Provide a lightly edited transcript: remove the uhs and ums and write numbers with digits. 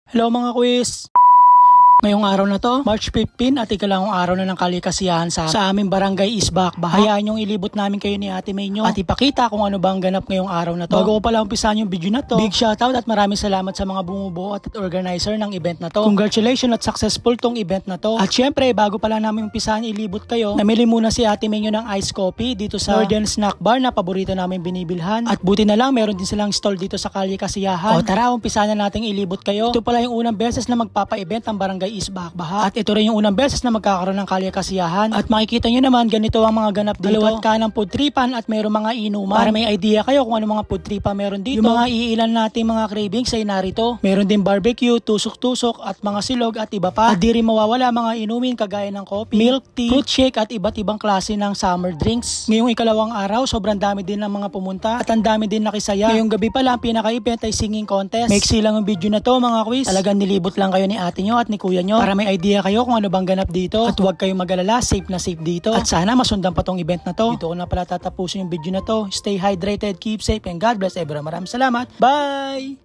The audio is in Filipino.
Hello mga quiz! Ngayong araw na to, March 15 at ikalawang araw na ng kalikasiyahan sa aming barangay Isbak. Hayaan yung ilibot namin kayo ni Ate May nyo at ipakita kung ano ba ang ganap ngayong araw na to. Bago ko pala umpisahan yung video na to, big shoutout at maraming salamat sa mga bumubuo at organizer ng event na to. Congratulations at successful tong event na to. At syempre, bago pala namin umpisahan ilibot kayo, namili muna si Ate May nyo ng ice coffee dito sa Northern Snack Bar na paborito namin binibilhan. At buti na lang, meron din silang stall dito sa kalikasiyahan. O tara, umpisahan na nating ilibot kayo. Ito pala yung unang beses na magpapa-event ang barangay Isbak Baha. At ito rin yung unang beses na magkakaroon ng kalikasiyahan. At makikita nyo naman, ganito ang mga ganap dito. Dalawat kanang food tripan at meron mga inuman. Para may idea kayo kung ano mga food tripan meron dito. Yung mga iilan nating mga cravings ay narito. Meron din barbecue, tusok-tusok at mga silog at iba pa. At di rin mawawala mga inumin kagaya ng coffee, milk tea, fruit shake at iba't ibang klase ng summer drinks. Ngayong ikalawang araw, sobrang dami din ng mga pumunta at ang dami din nakisaya. Ngayong gabi pala, ang pinaka-event ay singing contest. Maiksi lang ang video na to mga quiz. Talagang nilibot lang kayo ni ate nyo at ni kuya nyo para may idea kayo kung ano bang ganap dito. At huwag kayong mag-alala, safe na safe dito. At sana masundan pa tong event na to. Dito ko na pala tatapusin yung video na to. Stay hydrated, keep safe, and God bless everyone. Maraming salamat. Bye!